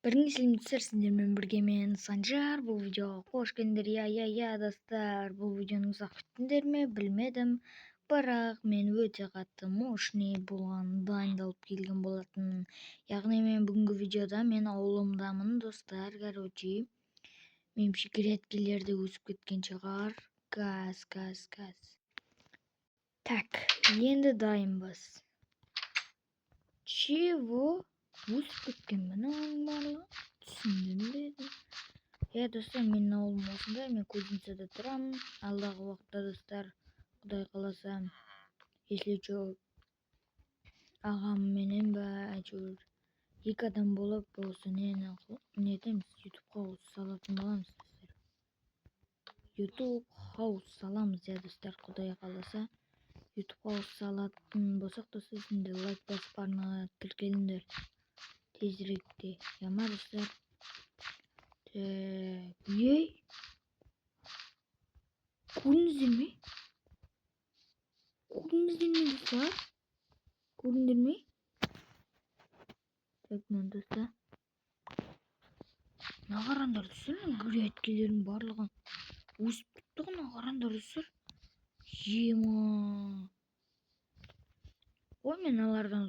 Біріңіз сәлеметсіздер, сіздермен бірге мен Санжар. Бұл видеоға қош келдіңдер. Я достар, бұл видеоны ұзақ күттіңдер ме білмедім, бірақ мен өте қатты мощный болған дайындалып келген болатынмын. Яғни мен бүгінгі видеода мен ауылымдамын достар. Меніңше грядкелер де өсіп кеткен шығар. Газ. Так, енді дайынбыз. Чего? Өсіп кеткен мұның барлығы? Түсіндім. Достар, менің ауылым осындай, мен Кузницада тұрамын. Алдағы уақытта достар, Құдай қаласа, если что, ағам менен ба, әйтеуір 2 адам болып осы не етеміз, ютубқа салатын боламыз достар. Ютуб хаус саламыз, достар, Құдай қаласа. ютубқа салатын болсақ достар, сендер лайк басып арнаға тіркеліңдер. Тезіректе, яма достар. Көрдіңіздер ме достар? Көрдіңдер ме? Так, мен достар. Нағарандар достар, грядкелердің барлығын өсіп кетті ғой, нағарандар достар. Ема. Ой, мен алардан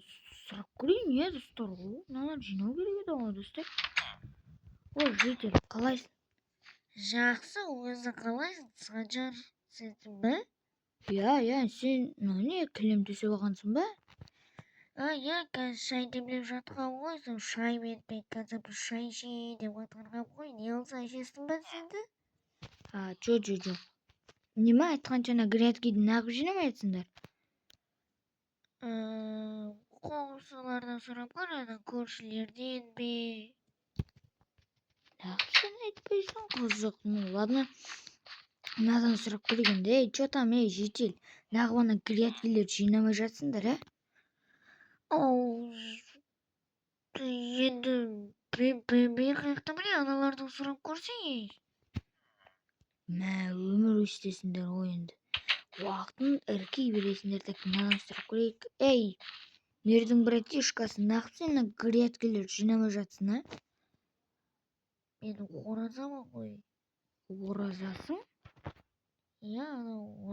сұрап көрейін, достар. Налар жинау керек еді ғой достар. Ой, житель, қалайсың? Жақсы, өзі қалайсың, Санжар, сенсің бе? Сен не кілем төсеп алғансың ба? Қазір шай демлеп жатқан ғой, сол шаймен қазір бір шай ішейін деп отырған ғой. Не болса ішесің бе сенді? Жоқ. Неме айтқанша грядкиді нағып жинамай жатсыңдар? Қоңсылардан сұрап қара, көршілерден бе? Сен айтпайсың, қызық. Ладно, мынадан сұрап көргенде, чё там, житель, нағып ана грядкилерді жинамай жатсыңдар, Енді мен қаяқтан білейін, аналардан сұрап көрсей. Өмір өстесіңдер ғой енді. Уақытын іркей бересіңдер, так мынадан сұрап көрейік. Мердің братишкасы, нағып сен грядкилерді жинамай жатсың, Мен оразамын ғой. Оразасың?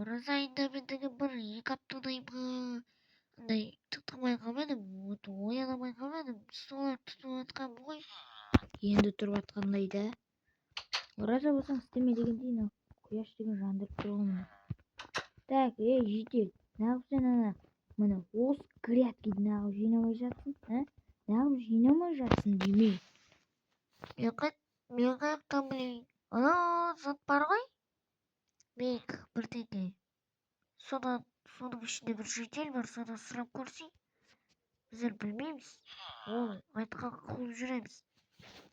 Ораза айында мендегі бір 2 аптадай андай тұтқымай қалмадым, оянамай қалмадым, солар тұтып жатқан ғой. Енді тұрып атқандай да. Ораза болсаң істеме дегендей, құяш деген жандырып тұрғанмын. Так, житель, нағып сен мына осы грядкиді нағып жинамай жатсың, нағып жинамай жатсың деме. Мен қаяқтан білейін, зат бар ғой, мек бірдеңе. Соның ішінде бір житель бар, содан сұрап көрсей. Біздер білмейміз, ол айтқан құлып жүреміз.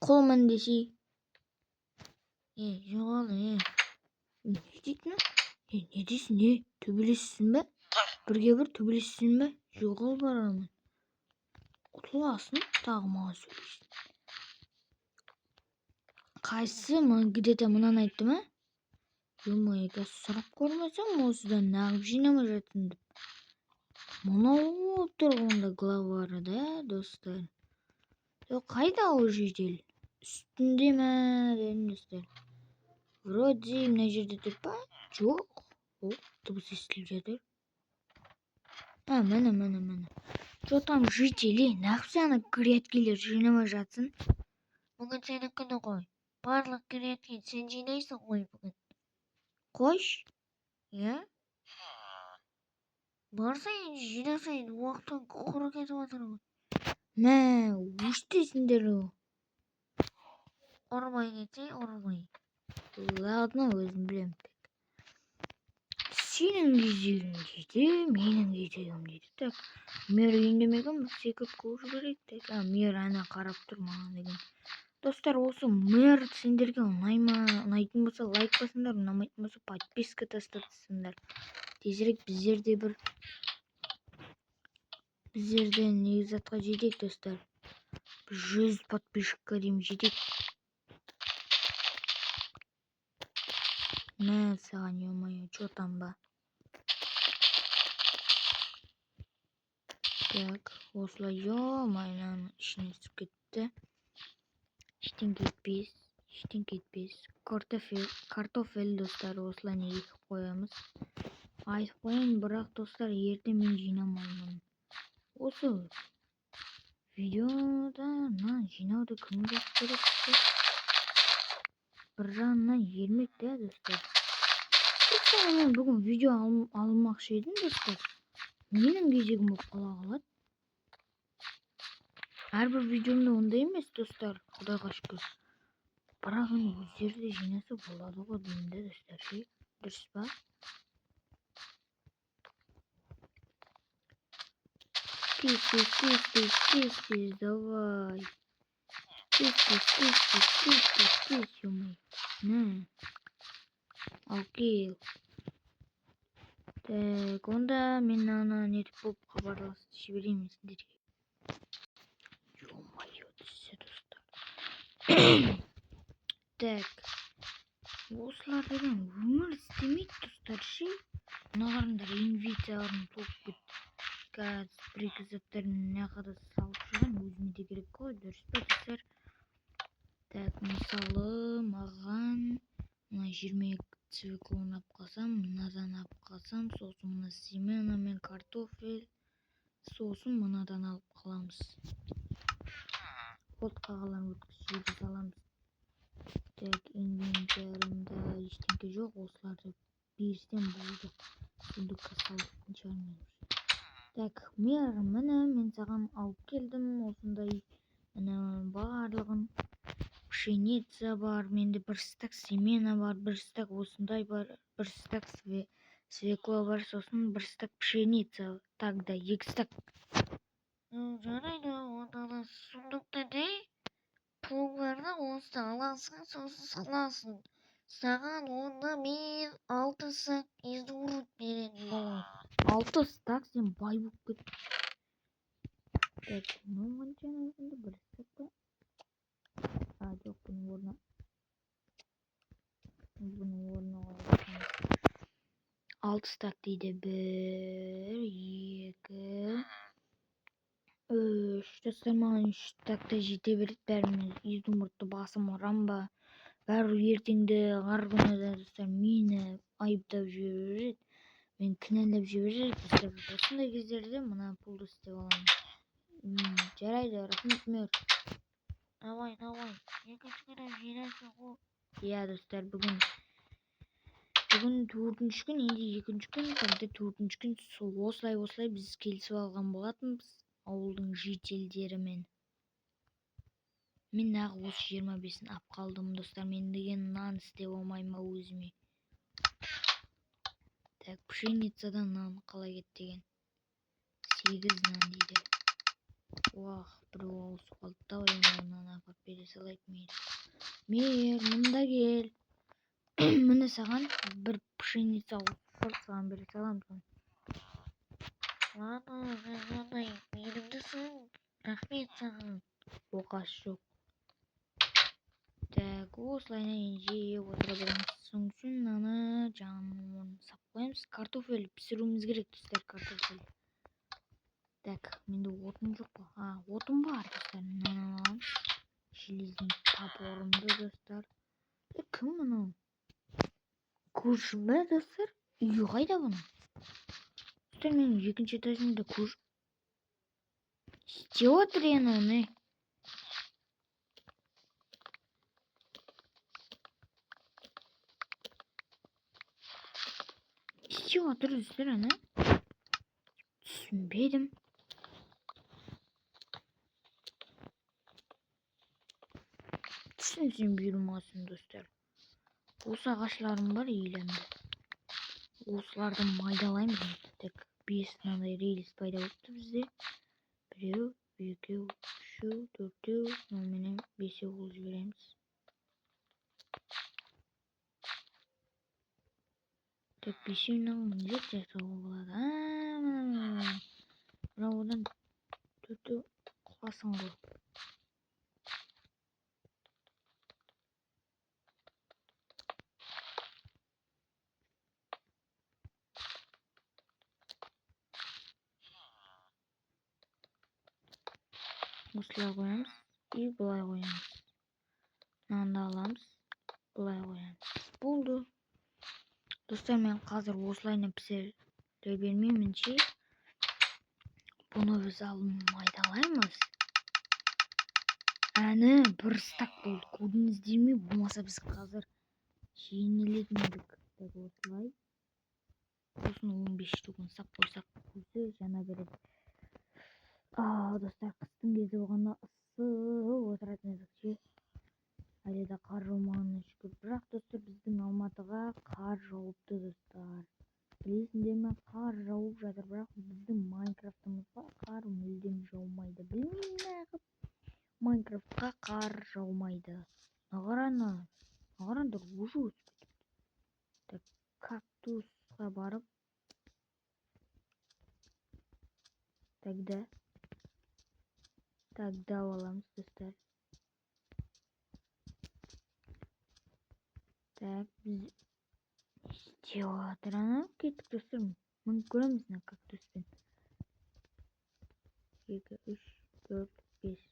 Құлмын десей. Жоғалы, Не дейтін? Не дейсің, төбелессің бе? Бірге бір төбелессің бе? Жоғал барамын. Құтыласың, тағы маған сөйлейсің. Қайсы где-то мұнан айтты ма? Қазір сұрап көрмесем, осыдан нағып жинамай жатсың деп. Мынау тұрғанда главары да, достар. Қайда ол жедел? Үстінде ме, дедім достар. Вроде мына жерде тұр па? Жоқ. Дыбыс естіліп жатыр. Міне. Что там жители? Нағып сен грядкилер жинамай жатсың? Бүгін сенің күні ғой. Барлық грядки сен жинайсың ғой бүгін. Қош? Барсайын, жинасайын, уақыттан құқыры кетіп отыр ғой. Өштесіңдер ғой. Ұрмай кетсе, ұрмай. Ладно, өзім білем. Сенің кезегің дейді, менің кезегім дейді. Так, мер үндемеген бір секіріп қуып жіберейік. Мер қарап тұр маған деген. Достар, осы мэр сендерге ұнайтын болса лайк басыңдар, ұнамайтын болса подписка тастатсыңдар. Тезірек біздерден негіз затқа жетейік достар. 100 подписчикқа дейін жетейік. Саған ё-моё, чё там ба? Так, осылай ё-моё, ішіне түсіп кетті. Ештен кетпес. Картофель достар, осылай егіп қоямыз. Айтып қояйын, бірақ достар, ертең мен жинамаймын. Осы видеода жинауды кім жақсы көреді? Бір жағынан ермек те достар. Мен бүгін видео алмақшы едім достар. Менің кезегім болып қала қалады. Әрбір видеомда ондай емес достар, құдайға шүкір. Бірақ өздері де жинаса болады ғой деймін де достар, ше, дұрыс па? Тез, давай. Тез, ё-моё. На. Ал кел. Так, онда мен нетіп болып хабарласып жіберемін сіздерге. Ё-моё, тізсе достар. Так. Осылар деген өмір істемейді достар, ше. Мына қараңдар, инвекцияларын толып кетті. Газ, бір-екі заттарын нақада салып жүрген, өзіме де керек қой, дұрыс па достар? Так, мысалы, маған мына 22 циклон алып қалсам, мынадан алып қалсам, сосын мына семена мен картофель, сосын мынадан алып қаламыз. Отқағаларын өткізіп жібере саламыз. Так, инвентарымда ештеңке жоқ, осыларды берсем болды. Сундукқа салып шығармаймыз. Так, мен саған алып келдім осындай барлығын. Пшеница бар, менде бір стак семена бар, бір стак осындай бар, бір стак свекла бар, сосын бір стак пшеница. Так да, 2 стак. Жарайды, онда сундукта де пұлыңдарды осы аласың, сосын саласың. Саған онда мен 6 стак изумруд беретін боламын. 6 стак, сен бай болып кет. Так, қаншаны бір стак па? Жоқ, бұның орнына қойсаңыз. 6 стак дейді. 1, 2, 3. Достар, маған 3 стакта жете береді. Бәріміз изумрудты басым ұрам ба? Бәрі ертеңді қарғыны да достар мені айыптап жібереді. Мен кінәлап жібереді. Достар, осындай кездерде мына пұлды істеп аламын. Жарайды, рахмет мөр. Давай. Екінші күні жинайсың ғой. Иә, достар, бүгін 4-ші күн, енді 2-ші күн, тогда 4-ші күн осылай біз келісіп алған болатынбыз ауылдың жителдерімен. Мен нағы осы 25-ін ап қалдым, достар. Мен деген нан істеп алмайым ма өзіме? Так, пшеницадан нан қалай кетті деген? 8 нан дейді. Уах, біреу ауысып қалды да, нан апарып бере салайық мейір. Мейір, мұнда кел. Міне саған бір пшеница ауысып саған бере саламын. Ладно, сондай мейірімдісің. Рахмет саған. Оқасы жоқ. Так, осылай жеп отыра береміз. Соң үшін мынаны жаңағы сап қоямыз. Картофель пісіруіміз керек, достар, картофель. Так, менде отын жоқ па? Отын бар, достар. Мынаны аламыз. Железный топорымды, достар. Кім мынау? Көршім бе, достар? Үйі қайда бұның? Достар, менің 2-ші этажымда көрші. Істеп отыр ені оны. Істеп отыр, достар, ана. Түсінбедім. Түсінсем бұйырмасын, достар. Осы ағашларым бар иілемді. Осыларды майдалаймыз. Так, 5 мынандай рельс пайда болыпты бізде. 1, 2, 3, 4, менен 5 қылып жібереміз. Так, 5-ін не жасауға болады? Бірақ одан 4 қыласың ғой. Осылай қоямыз и былай қоямыз. Mынаны да аламыз. Былай коямыз. Болду. Достар, мен қазір осылайына пісіре бермеймінші. Бұны біз алып майдалаймыз. Әні бір стак болды. Көрдіңіздер ме? Болмаса біз қазір жеңілетін едік. Так осылай. Сосын 15 штугын сап қойсақ көзі жана береді. Достар, қыстың кезі болғанда ысып отыратын едік. Әлі де қар жаумағанына шүкір. Бірақ достар, біздің Алматыға қар жауыпты достар. Білесіңдер ме, қар жауып жатыр, бірақ біздің Майнкрафтымызға қар мүлдем жаумайды. Білмеймін неғып Майнкрафтқа қар жаумайды. Нағарандар уже өсіп кетіпті. Кактусқа барып тогда аламыз достар. Так, біз істеп жатыр ана. Кеттік достар. Мың көреміз мына кактуспен. 2, 3, 4, 5.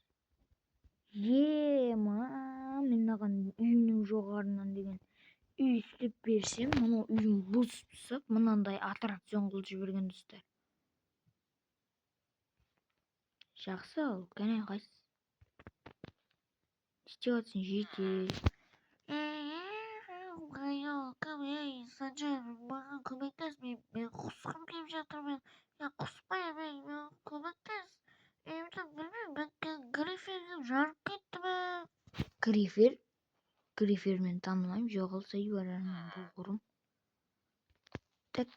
Мен маған үйімнің жоғарынан деген үй істеп берсем, мұны үйім бұзып, мынандай аттракцион қылып жіберген достар. Жақсы ал, қане қайсы? Істеп жатсың жетер. Санжар, маған көмектес, мен құсқым келіп жатыр, мен құспаймын, мен көмектес. Үйімді білмеймін, мен гриферге жарып кетті ме? Грифер мен танымаймын, жоғалса юбарармын бұл құрым. Так,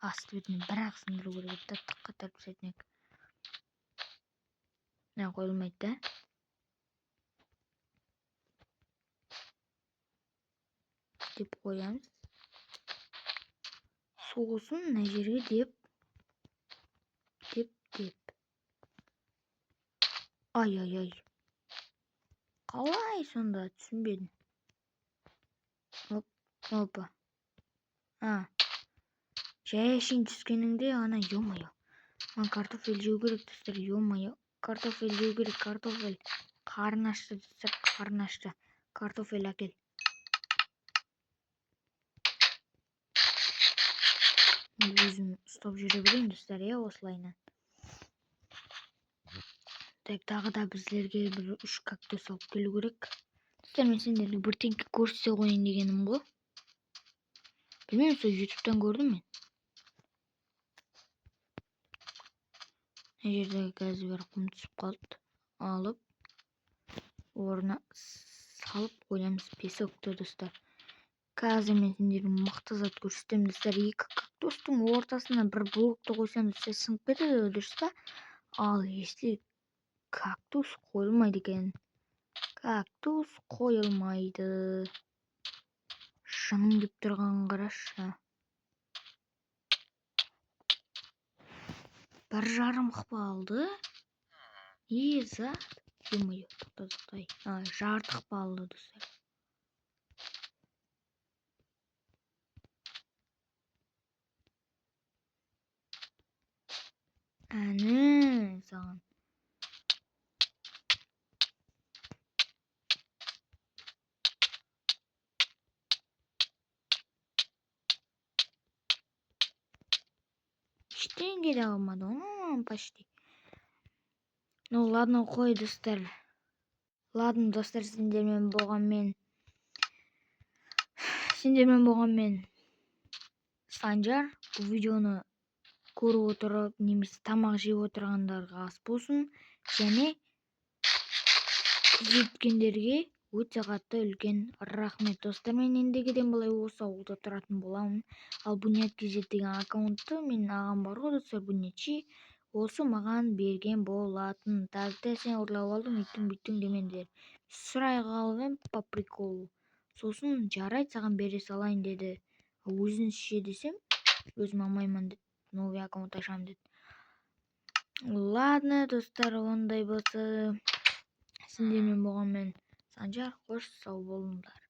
асты бетіне бір-ақ сындыру керек, таққа тартып сәтінек. Мына қойылмайды да. Деп қоямыз. Соғысын мына жерге деп. Ай. Қалай сонда түсінбедім. Опа. Жайшын түскеніңде ана, ё-моё. Мен картофель жеу керек достар, ё-моё. Картофель жеу керек, картофель. Қарын ашты достар, қарын ашты. Картофель әкел. Өзім ұстап жүре берейін достар, осылайынан. Так, тағы да біздерге бір 3 кактус алып келу керек. Достар, мен сендерге бір теңке көрсете қойын дегенім ғой. Білмеймін, сол ютубтан көрдім мен. Мына жердегі қазір бір құм түсіп қалды. Алып, орнына салып қоямыз песокты достар. Қазір мен сендерге мықты зат көрсетемін достар. 2 кактустың ортасына бір блокты қойсам сынып кетеді, дұрыс па? Ал если кактус қойылмайды екен. Кактус қойылмайды. Шыным деп тұрған қарашы. 1,5 қыпалды. Зат. Ё-моё, тоқтай. Жарты қыпалды достар. Әні саған. Ештеңе де қалмады, почти. Ну ладно, қой достар. Ладно достар, сендермен болған мен Санжар. Бұл видеоны көріп отырып, немесе тамақ жеп отырғандарға ас болсын. Және күзеткендерге өте қатты үлкен рахмет достар. Мен ендігіден былай осы ауылда тұратын боламын. Ал Буниат KZ деген аккаунтты мен ағам бар ғой достар, Буниатчи. Осы маған берген болатын. Тағы сен ұрлап алдым, үйттің демендер. Сұрай қалып по приколу. Сосын жарайды саған бере салайын деді. Өзін ше десем, өзім алмаймын деді. Новый аккаунт ашам деді. Ладно достар, ондай болса. Сендермен болған мен Санжар, қош сау болыңдар.